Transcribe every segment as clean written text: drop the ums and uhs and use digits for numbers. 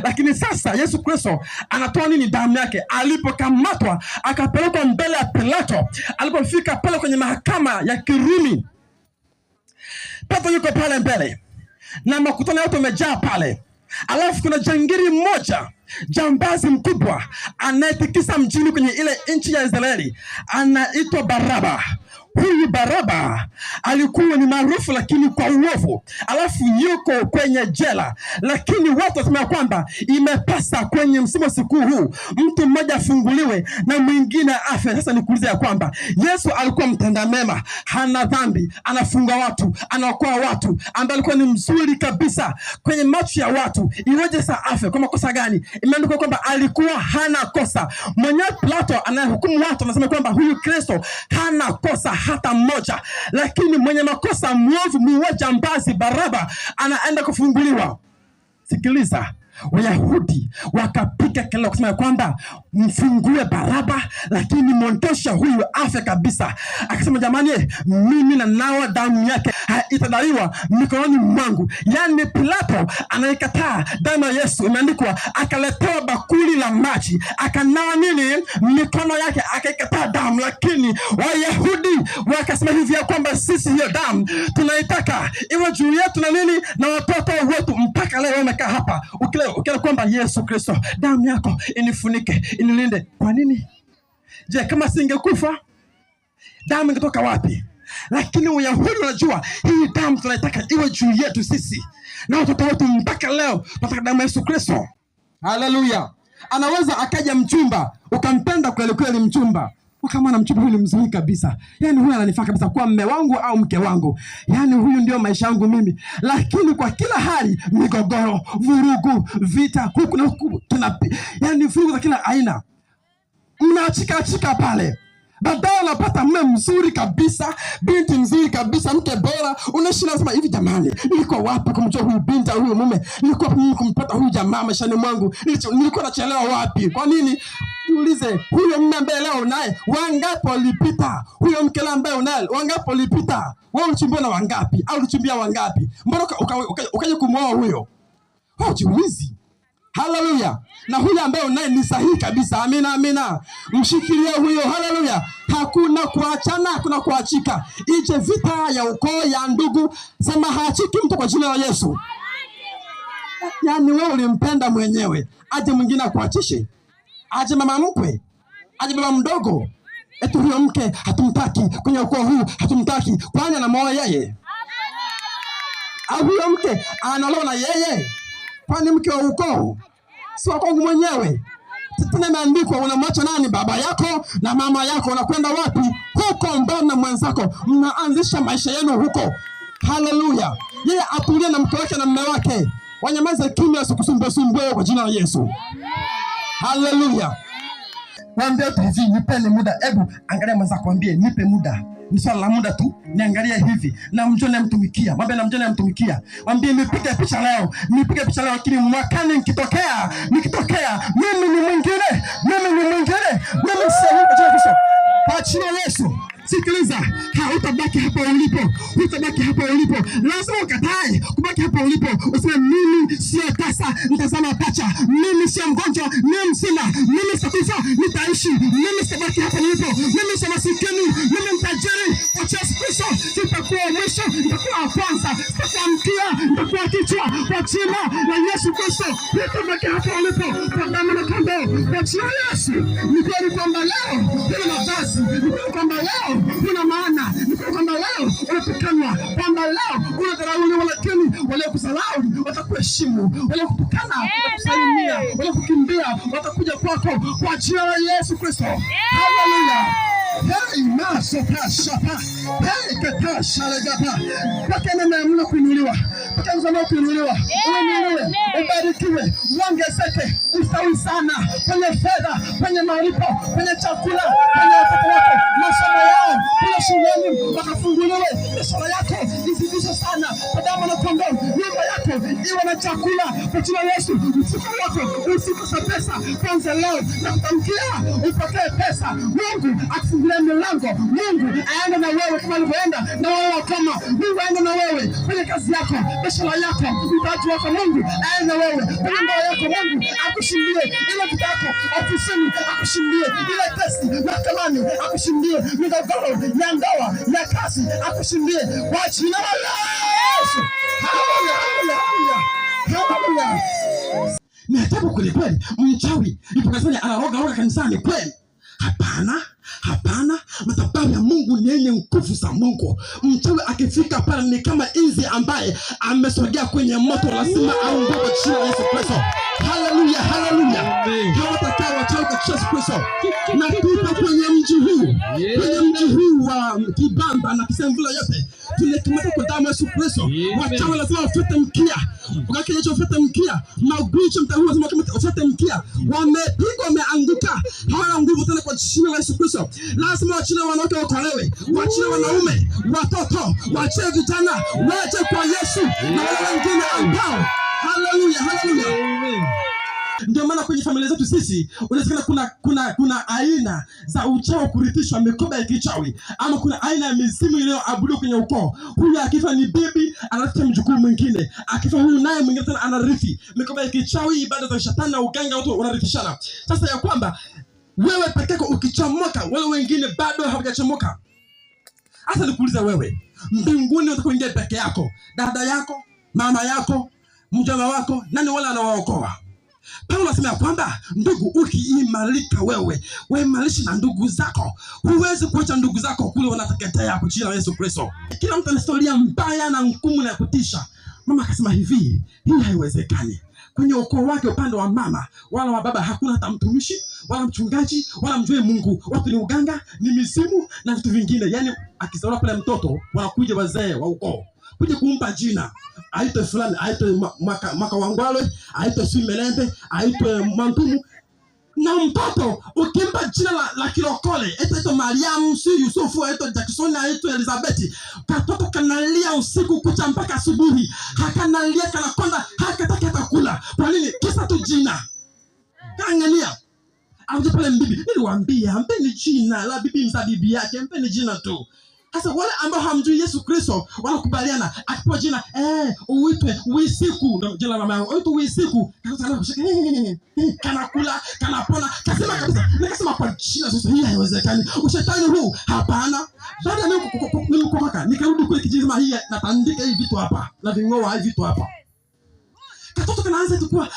Lakini sasa Yesu Kristo anatoa nini? Damu yake. Alipokamatwa akapelekwa mbele ya Pilato, alipofika pale kwenye mahakama ya Kirumi, Petro yuko pale mbele na makutano yote yamejaa pale. Alafu kuna jangiri mmoja, jambazi mkubwa anayetikisa mjini kwenye ile nchi ya Israeli, anaitwa Baraba. Huyu Baraba alikuwa ni maarufu lakini kwa uovu. Alafu yuko kwenye jela, lakini watu wasema kwamba imepasa kwenye msimu siku huu mtu mmoja afunguliwe na mwingine afe. Sasa nikuulize ya kwamba Yesu alikuwa mtenda mema, hana dhambi, anafunga watu, anaokoa watu, ambaye alikuwa ni mzuri kabisa kwenye macho ya watu. Iweje sasa afe? Kwa makosa gani? Imeandikwa kwamba alikuwa hana kosa. Mwenyewe Plato anayehukumu watu anasema kwamba huyu Kristo hana kosa hata mmoja, lakini mwenye makosa, mwovu, muuaji, jambazi Baraba anaenda kufunguliwa. Sikiliza, Wayahudi wakapiga kelele kusema kwamba mfungue Baraba, lakini mwondosha huyu afe kabisa. Akasema jamani, mimi na nawa damu yake itadaiwa mikononi mwangu. Yani Pilato anaikataa damu ya Yesu. Imeandikwa akaletewa bakuli la maji, akanawa nini? Mikono yake, akaikataa damu. Lakini Wayahudi wakasema hivi ya kwamba sisi hiyo damu tunaitaka iwe juu yetu na nini na watoto wetu. Mpaka leo wamekaa hapa ukila kwamba Yesu Kristo, damu yako inifunike, inilinde. Kwa nini? Je, kama singekufa damu ingetoka wapi? Lakini Wayahudi wanajua hii damu tunaitaka iwe juu yetu sisi na watoto wetu. Mpaka leo tunataka damu ya Yesu Kristo. Haleluya. Anaweza akaja mchumba ukampenda kweli kweli, mchumba kama na mchumba huyu ni mzuri kabisa, yani huyu ananifaa kabisa kwa mume wangu au mke wangu, yani huyu ndio maisha yangu mimi. Lakini kwa kila hali, migogoro, vurugu, vita, huku na huku, yani vurugu za kila aina, mnaachika pale. Baadaye unapata mume mzuri kabisa, binti mzuri kabisa, mke bora. Unashinda sema hivi, jamani, nilikuwa wapi kumjua huyu binti au huyu mume? Nilikuwa mimi kumpata huyu jamaa maishani mwangu? Nilikuwa nachelewa wapi? Kwa nini? Niulize, huyo mume ambaye leo naye wangapi walipita? Huyo mke ambaye unaye wangapi walipita? Wewe ulichumbia na wangapi? Au ulichumbia wangapi? Mbona ukaje kumwoa huyo? Wewe jiulize. Haleluya. Na huyo ambaye unaye ni sahihi kabisa. Amina, amina. Mshikilie huyo. Haleluya. Hakuna kuachana, hakuna kuachika. Ije vita ya ukoo, ya ndugu, sema haachiki mtu kwa jina la Yesu. Yani wewe ulimpenda mwenyewe, aje mwingine akuachishe? Aje mama mkwe, aje baba mdogo, eti huyo mke hatumtaki kwenye ukoo huu, hatumtaki. Kwani anamoa yeye? Au huyo mke analoa na yeye? Kwani mke wa ukoo si wako mwenyewe? Tena imeandikwa unamwacha nani? Baba yako na mama yako. Unakwenda wapi? Huko mbele na mwenzako, mnaanzisha maisha yenu huko. Haleluya. Yeye atulie na mke wake na mume wake, wanyamaze kimya, usikusumbue kwa jina la Yesu. Haleluya. Mwambie hivi, nipeni muda. Hebu angalia mwenzako, mwambie nipe muda. Ni swala la muda tu, niangalia hivi na mjone mtumikia. Mwambie na mjone mtumikia. Mwambie nipige picha leo, lakini mwakani nikitokea mimi ni mwingine, mimi sio Yesu. Kwa jina la Yesu. Sikiliza, hautabaki hapo ulipo. Lazima ukatae kubaki hapo ulipo. Useme mimi sio tasa, nitazama pacha. Mimi sio mgonjwa, mimi msina. Mimi sitakufa, nitaishi. Mimi sitabaki hapo ulipo. Mimi sio masikini, mimi mtajiri. Kwa Yesu Kristo nitakuwa mwisho, nitakuwa kwanza, nitakuwa mkia, nitakuwa kichwa. Kwa jina la Yesu Kristo, nitabaki hapo ulipo. Kwa damu na kondoo. Kwa jina la Yesu. Ni kwamba leo kuna mavazi, ni kwamba leo kuna maana, ni kwamba leo unatukanwa, kwamba leo unadharauliwa, lakini wale kusalau watakuheshimu, wale kutukana watakusalimia, wale kukimbia watakuja kwako kwa jina la Yesu Kristo. Haleluya. Hey, maso kashapa. Hey, katasha legapa. Paka nene mna kuinuliwa. Paka mzama kuinuliwa. Uinuliwe, ubarikiwe, uongezeke, ustawi sana kwenye fedha, kwenye malipo, kwenye chakula, kwenye watoto wako, masomo yao, kwenye shuleni wakafunguliwe, biashara yako izidishe sana kwa damu na kondoo. nyumba yako iwe na chakula kwa jina la Yesu. Mfuko wako usikose pesa kwanza leo na kutamkia upokee pesa. Mungu akufungulie milango. Mungu aende na wewe kama alivyoenda na wewe kama. Mungu aende na wewe kwenye kazi yako, biashara yako, mtaji wako. Mungu aende na wewe kwenye ndoa yako. Mungu akushindie ile vitako ofisini, akushindie ile kesi mahakamani, akushindie migogoro ya ndoa ya kazi, akushindie kwa jina la Yesu. Haleluya. Haleluya. Ni ajabu kweli kweli. Mchawi yupo kanisani anaroga kanisani kweli? Hapana, hapana. Madhabahu ya Mungu ni yenye nguvu za Mungu. Mchawi akifika pale ni kama inzi ambaye amesogea kwenye moto, lazima aungue kwa jina la Yesu Kristo. Haleluya, haleluya. Hawatakaa wachawi kwa Yesu Kristo. Na tupo kwenye mji huu wa Kibamba na Kisemvula yote tunakamata kwa damu ya Yesu Kristo. Wachawi lazima wafute mkia. Wakati hicho wafute mkia, magonjwa mtaua lazima wafute mkia. Wamepigwa, wameanguka, hawana nguvu tena kwa jina la Yesu Kristo. Lazima wachina wanawake wakolewe, wachina wanaume, watoto, wachie vijana waje kwa Yesu na wale wengine ambao. Haleluya, haleluya. Ndio maana kwenye familia zetu sisi unasikia kuna aina za uchawi kurithishwa, mikoba ya kichawi, ama kuna aina ya mizimu iliyoabudiwa kwenye ukoo. Huyu akifa ni bibi anarithi mjukuu mwingine, akifa huyu naye mwingine tena anarithi mikoba ya kichawi, ibada za shetani na uganga, watu wanarithishana. Sasa ya kwamba wewe peke yako ukichomoka, wale wengine bado hawajachomoka. Hasa nikuuliza wewe, mbinguni utakuingia peke yako, dada yako, mama yako, mjomba wako, nani wala anawaokoa? Paulo anasema kwamba ndugu, ukiimarika wewe imarisha na ndugu zako. Huwezi kuacha ndugu zako kule wanateketea kwa jina la Yesu Kristo. Kila mtu ana historia mbaya na ngumu na kutisha. Mama akasema hivi, hii haiwezekani. Kwenye ukoo wake upande wa mama wala wa baba hakuna hata mtumishi wala mchungaji wala mjue Mungu. Watu ni uganga, ni mizimu na vitu vingine. Yaani akizaliwa pale mtoto wanakuja wazee wa ukoo kuja kumpa jina, aitwe fulani, aitwe Mwaka Wangwalwe, aitwe Simelembe, aitwe Mantumu. Na mtoto ukimpa jina la kilokole, aitwe Mariamu, si Yusufu, aitwe Jackson, aitwe Elizabeth, katoto kanalia usiku kucha mpaka asubuhi, hakanalia kanakonda, hakataki hata kula. Kwa nini? Kisa tu jina. Kaangalia auje pale mbibi, niliwaambia mpeni jina la bibi mza bibi yake, mpeni jina tu. Sasa wale ambao hamjui Yesu Kristo wanakubaliana akipewa jina uitwe Wisiku, ndio jina la mama yangu, uitwe Wisiku, kanakula, kanapona. Kasema kabisa, nikasema kwa jina sasa hii haiwezekani. Ushetani huu hapana. Baada ya mimi kukoka nikarudi kule kijiji kama hii, natandika hivi vitu hapa na vingoa hivi vitu hapa. Katoto kanaanza tukua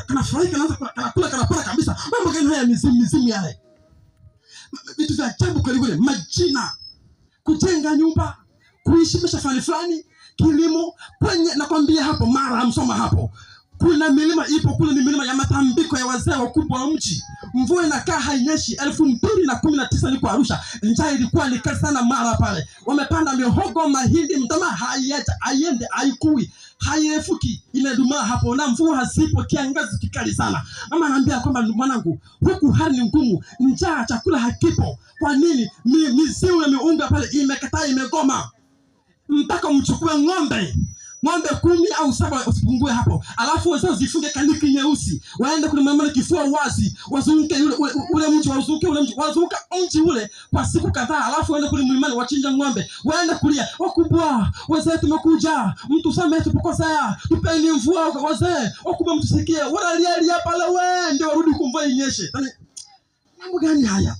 kanafurahi, kanakula, kanapona kabisa. Mambo gani haya mizimu yale? Vitu vya ajabu kweli kweli, majina, kujenga nyumba, kuishi maisha fulani, kilimo. Kwenye nakwambia hapo Mara, msoma hapo, kuna milima ipo kule, ni milima ya matambiko ya wazee wakubwa wa mji. Mvua inakaa hainyeshi. 2019 niko Arusha, njaa ilikuwa ni kali sana Mara pale. Wamepanda mihogo, mahindi, mtama haiende, haikui, hairefuki, inadumaa hapo, na mvua hasipo, kiangazi kikali sana. Mama anambia kwamba mwanangu, huku hali ni ngumu, njaa, chakula hakipo. Kwa nini? Mizimu na miunga pale imekataa, imegoma. Mpaka mchukue ng'ombe 10 au 7 usipungue hapo, alafu wazao zifunge kaniki nyeusi, waende kule mama kifua wazi, wazunguke ule mji, wazunguka mji ule kwa siku kadhaa, alafu waende kule mlimani wachinja ng'ombe, waende kulia, wakubwa wazee, tumekuja, mtu samehe tupokosea, tupeni mvua wazee, wakubwa mtusikie, wanalia pale, wewe ndio warudi kumvua inyeshe. Mambo gani haya?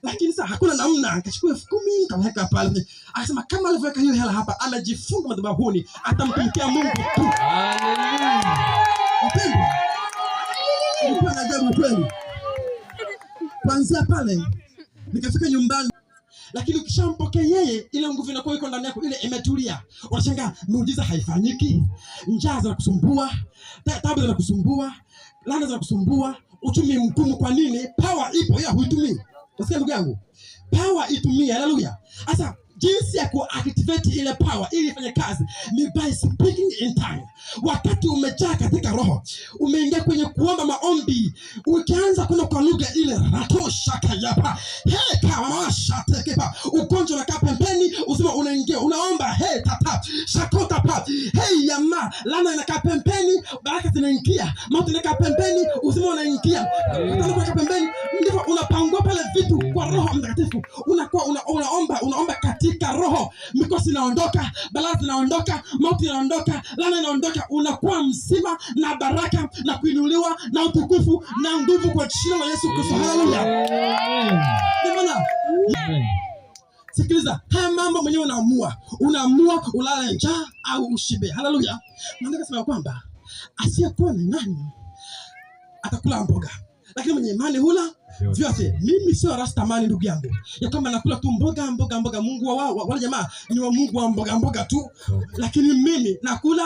Lakini sasa hakuna namna, akachukua 10,000 kaweka pale. Akasema kama alivyoweka hiyo hela hapa, amejifunga madhabahuni, atamtumikia Mungu tu. Haleluya. Mpendwa, ilikuwa na ajabu kweli. Kuanzia pale nikafika nyumbani, lakini ukishampokea yeye, ile nguvu inakuwa iko ndani yako, ile imetulia. Unashangaa muujiza haifanyiki, njaa zinakusumbua, taabu zinakusumbua, laana zinakusumbua, uchumi mgumu. Kwa nini? Power ipo, ila huitumii. Nasikia ndugu yangu, power itumie. Haleluya. Sasa jinsi ya kuactivate ile power ili ifanye kazi ni by speaking in tongue. Wakati umejaa katika roho, umeingia kwenye kuomba maombi, ukianza kuna kwa lugha ile ratosha kayapa kama shatekepa, ugonjwa unakaa pembeni, usema unaingia unaomba tata shakota pa yama, lana inakaa pembeni, baraka zinaingia, mauti inakaa pembeni, usema unaingia unakaa pembeni, ndipo unapangua pale vitu kwa Roho Mtakatifu. Unakuwa unaomba katika roho, mikosi inaondoka, balaa inaondoka, mauti inaondoka, lana inaondoka, unakuwa mzima na baraka na kuinuliwa na utukufu na nguvu kwa jina la Yesu Kristo. Haleluya. Sikiliza, haya mambo mwenyewe unaamua ulale njaa au ushibe. Haleluya. Nataka kusema kwamba asiyekuwa na imani atakula mboga, lakini mwenye imani hula vyote. Mimi sio rastamani ndugu yangu, ya kwamba nakula tu mboga. Mungu wale jamaa ni wa Mungu wa mboga tu, lakini mimi nakula.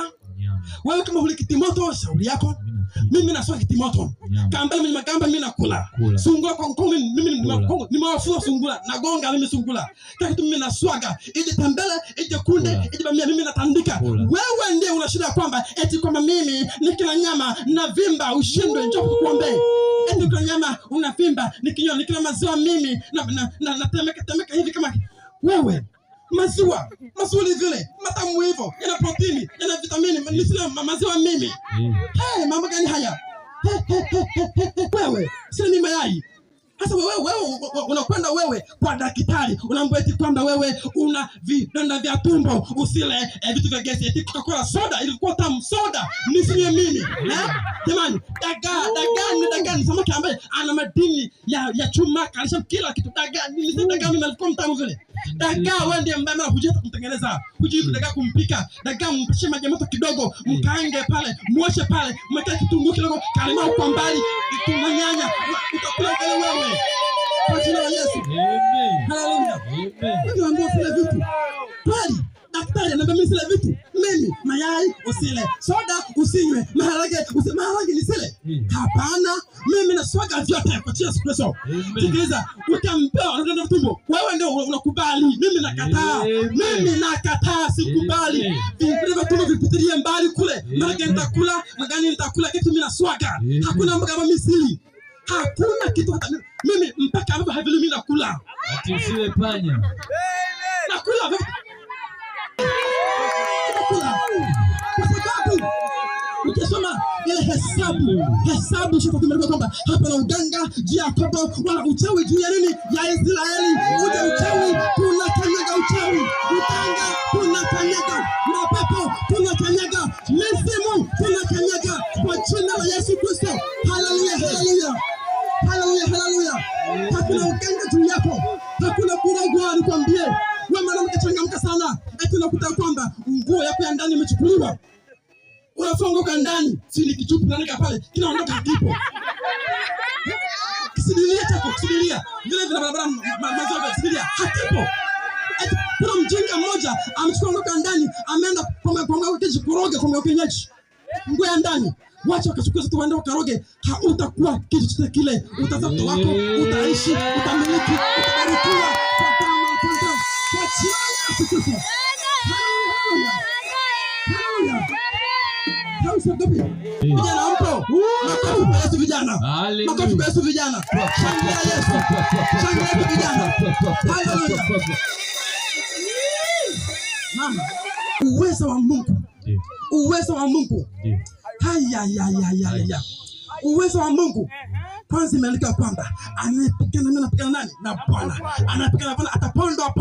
Wewe kama huli kitimoto, shauri yako. Mimi naswa kitimoto. Kambale mwenye magamba mimi nakula. Sungula kwa mkongo mimi nimewafua sungula. Nagonga mimi sungula. Kaka tu mimi naswaga. Ije tambele, ije kunde, ije bamia mimi natandika. Wewe ndiye unashida kwamba eti kwamba mimi nikila nyama na vimba ushindwe, njoo kukuombea. Eti kwa nyama unavimba, nikila maziwa mimi na temeka hivi kama wewe. Maziwa vile matamu hivyo, yana protini, yana vitamini, nisile maziwa mimi. Mambo gani haya? Wewe sile ni mayai. Sasa wewe unakwenda wewe kwa daktari, unaambiwa eti kwamba wewe una vidonda vya tumbo, usile vitu vya gesi, eti Coca-Cola soda ilikuwa tamu soda, nisile mimi. Jamani, dagaa ni samaki ambaye ana madini ya chuma, calcium, kila kitu. Dagaa mimi alikuwa mtamu vile. Dagaa wewe ndiye mbaya hujui kumtengeneza, hujui dagaa kumpika. Dagaa mpashe maji moto kidogo, mkaange pale, muoshe pale, mweke kitunguu kidogo, kalimau kwa mbali, kitunguu nyanya, utakula wewe. Kwa jina la Yesu. Amen. Haleluya. Amen. Ndio ambao sile vitu. Kweli, daktari ananiambia mimi sile vitu. Mimi mayai usile, soda usinywe, maharage nisile. Hapana, mimi naswaga vyote kwa Yesu Kristo. Sikiliza, ukiambiwa unataka tumbo, wewe ndio unakubali. Mimi nakataa, sikubali. Vile tumbo vipitilie mbali kule. Maharage nitakula, magani nitakula, kitu mimi naswaga. Hakuna mboga kama misili. Hakuna kitu hata mimi mpaka hapo havile mimi nakula. Ati usile panya. Nakula vipi? Kwa sababu ukisoma ile hesabu sio tumeelewa kwamba hapa na uganga juu ya toto wala uchawi juu ya nini ya Israeli. Uje uchawi, tunakanyaga uchawi, uganga tunakanyaga, mapepo tunakanyaga, mizimu tunakanyaga kwa jina la Yesu Kristo. Haleluya. Hakuna uganga juu yako, hakuna kurogwa. Nikwambie wewe mwanamke, changamka sana. Eti unakuta kwamba nguo yako ya ndani imechukuliwa, unafunguka ndani, si ni kichupi nanika pale kinaondoka hakipo. Kisidilia vile barabara mazoea kisidilia hakipo. Eti kuna mjinga mmoja amechukua ndani, ameenda kwa keji kuroga kwa kienyeji, nguo ya ndani. Wacha wakachukua tu waende wakaroge, hautakuwa kitu chochote kile. Utazapto wako, utaishi, utamiliki, utabarikiwa kwa jina la Yesu Kristo. Vijana mpo? Makofi kwa Yesu vijana. Makofi kwa Yesu vijana. Shangilia Yesu. Shangilia vijana. Haleluya. Mama, uwezo wa Mungu. Haya. Uwezo wa Mungu. Kwanza imeandika kwamba anapigana nani? Na Bwana. Anapigana Bwana atapondwa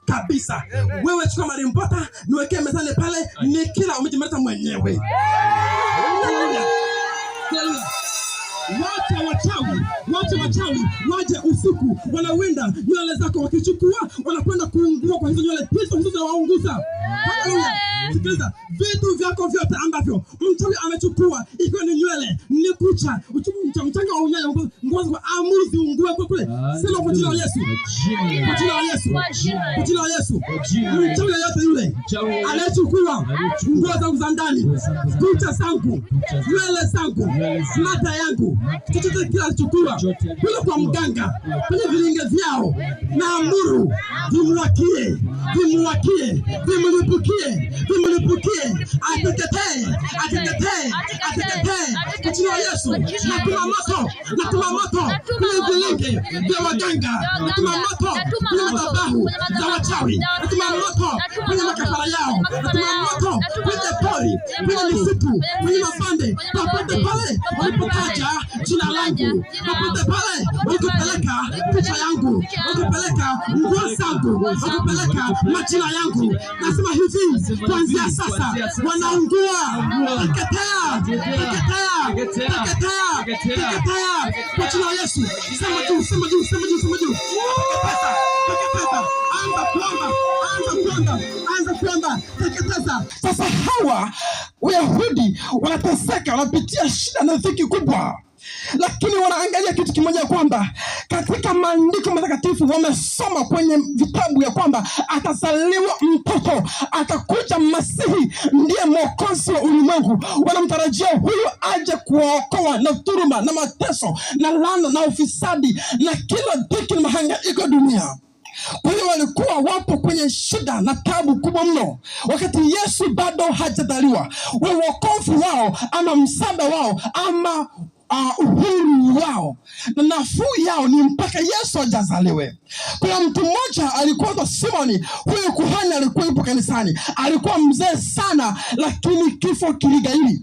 kabisa. Wewe chukua marimbota, niwekee mezani pale, ni kila umejimaliza mwenyewe. Wacha wachawi waje usiku, wanawinda nywele zako, wakichukua wanakwenda kuungua kwa hizo nywele, hizo zinawaunguza. Haleluya. Sikiliza, vitu vyako vyote ambavyo mchawi amechukua, ikiwa ni nywele, ni kucha, mchanga wa unyayo, ngozi kwa amuru ziungue kwa kule. Sema kwa jina la Yesu. Kwa jina la Yesu. Kwa jina la Yesu. Mchawi yote yule anayechukua nguo zangu za ndani, kucha zangu, nywele zangu, mata yangu, chochote kile alichukua kule kwa mganga, kwenye vilinge vyao, na amuru vimwakie, vimwakie, vimlipukie, vimlipukie, ateketee, ateketee, ateketee. Kwa jina la Yesu, natuma moto, natuma moto kwenye vilinge vya waganga, natuma moto kwenye madhabahu za wachawi, natuma moto kwenye makafara yao, natuma moto kwenye pori, kwenye misitu, kwenye mabande, popote pale walipotaja jina langu, popote pale walikupeleka picha yangu, walikupeleka nguo zangu, walikupeleka majina yangu. Nasema hivi, kuanzia sasa wanaungua. Teketea, teketea, teketea, teketea kwa jina la Yesu. Sema juu, sema juu, sema juu, sema juu. Teketeza, teketeza. Anza kuomba, anza kuomba, anza kuomba. Teketeza. Sasa hawa Wayahudi wanateseka, wanapitia shida na dhiki kubwa, lakini wanaangalia kitu kimoja, kwamba katika maandiko matakatifu wamesoma kwenye vitabu ya kwamba atazaliwa mtoto, atakuja Masihi, ndiye mwokozi wa ulimwengu. Wanamtarajia huyu aje kuwaokoa na dhuluma na mateso na laana na ufisadi na kila dhiki na mahangaiko dunia. Kwa hiyo walikuwa wapo kwenye shida na tabu kubwa mno, wakati Yesu bado hajazaliwa. Wokovu wao ama msaada wao ama uhuru wao na nafuu yao ni mpaka Yesu ajazaliwe. Kuna mtu mmoja alikuwa Simoni. Huyu kuhani alikuwa yupo kanisani, alikuwa mzee sana, lakini kifo kiligaili.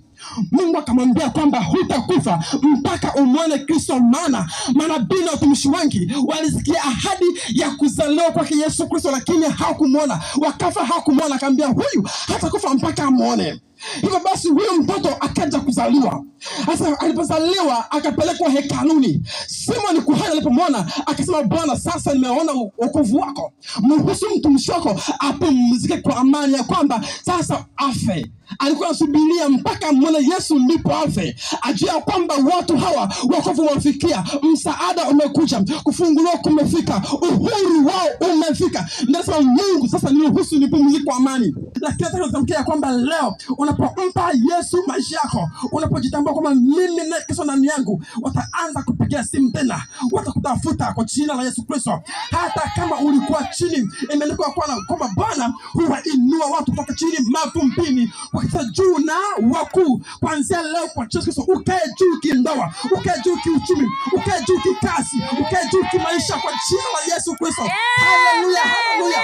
Mungu akamwambia kwamba hutakufa mpaka umwone Kristo, maana manabii na watumishi wengi walisikia ahadi ya kuzaliwa kwake Yesu Kristo, lakini hawakumwona, wakafa hawakumwona. Akamwambia huyu hatakufa mpaka amwone. Hivyo basi huyo mtoto akaja kuzaliwa. Sasa alipozaliwa akapelekwa hekaluni. Simoni kuhani alipomwona akasema, Bwana, sasa nimeona wokovu wako, mruhusu mtumishi wako apumzike kwa amani, ya kwamba sasa afe. Alikuwa anasubiria mpaka mwone Yesu ndipo afe, ajua kwamba watu hawa wokovu wamefikia, msaada umekuja, kufunguliwa kumefika, uhuru wao umefika. Nasema Mungu, sasa niruhusu nipumzike kwa amani. Lakini nataka kutamkia kwamba leo unapompa Yesu maisha yako, unapojitambua kwamba mimi na Kristo ndani yangu, wataanza kupigia simu tena, watakutafuta kwa jina la Yesu Kristo. Hata kama ulikuwa chini, imeandikwa kwamba Bwana huwainua watu kutoka chini mavumbini wakati juu na wakuu. Kuanzia leo kwa Yesu Kristo, ukae juu kindoa, ukae juu kiuchumi, ukae juu kikazi, ukae juu kimaisha kwa jina la Yesu Kristo. Haleluya, haleluya.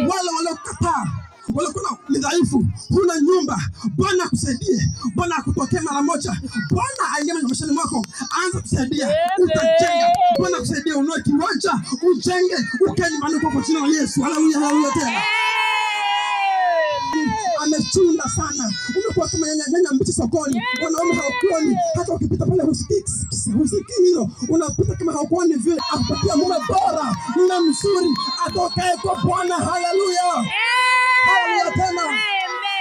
Wale waliokataa, walikuwa ni dhaifu, huna nyumba, Bwana akusaidie, Bwana akutokee mara moja, Bwana aingie maishani mwako, anza kusaidia, utajenga. Bwana akusaidie, ununue kiwanja, ujenge, ukae nyumbani kwa jina la Yesu. Haleluya, haleluya tena. Amechunda sana, umekuwa kama nyanya mbichi sokoni, wanaume hawakuoni, hata ukipita pale husikii hilo, unapita kama hawakuoni vile. Akupatia mume bora, mume mzuri, atokae kwa Bwana. Haleluya, haleluya tena,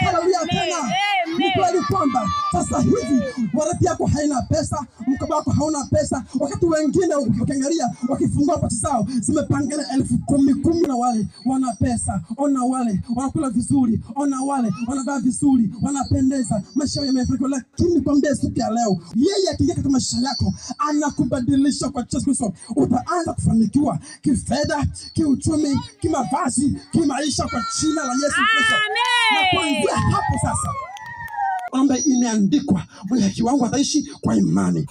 haleluya tena. Ni kweli kwamba sasa hivi warathi yako haina pesa, mkoba wako hauna pesa, wakati wengine ukiangalia wakifungua pati zao zimepangana 10,000 na wale wana pesa. Ona wale wanakula vizuri, ona wale wanavaa vizuri, wanapendeza, maisha yao yamefanikiwa. Lakini kwambie siku ya leo, yeye akiingia katika maisha yako anakubadilisha kwa Yesu Kristo. Utaanza kufanikiwa kifedha, kiuchumi, kimavazi, kimaisha kwa jina la Yesu Kristo. Na kuanzia hapo sasa ambaye imeandikwa, mwenye haki wangu ataishi kwa imani.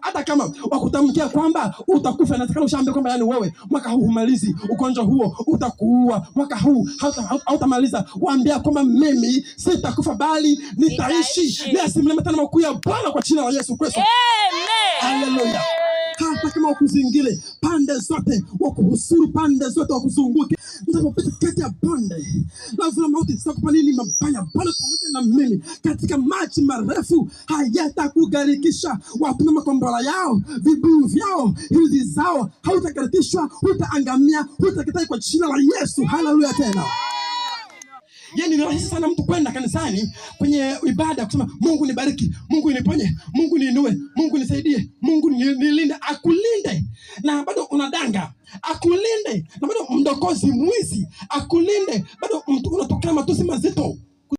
Hata kama wakutamkia kwamba utakufa, na kama ushaambia kwamba yani wewe mwaka huu humalizi, ugonjwa huo utakuua, mwaka huu hautamaliza, waambia kwamba mimi sitakufa bali nitaishi. Niasimulie matendo makuu ya Bwana kwa jina la Yesu Kristo. Amen. Haleluya. Hata kama wakuzingile pande zote, wakuhusuru pande zote, wakuzunguke, mtakapopita kati ya bonde la uvuli wa mauti, sitakupa nini mabaya, Bwana pamoja na mimi katika maji marefu hayatakugarikisha. Wapima makombora yao, vibuyu vyao, hizi zao hautagarikishwa, hutaangamia, hutateketea kwa jina la Yesu. Haleluya tena. Yaani ni rahisi sana mtu kwenda kanisani kwenye ibada kusema Mungu nibariki, Mungu niponye, Mungu niinue, Mungu nisaidie, Mungu nilinde, akulinde na bado unadanga, akulinde na bado mdokozi mwizi, akulinde bado unatokea matusi mazito.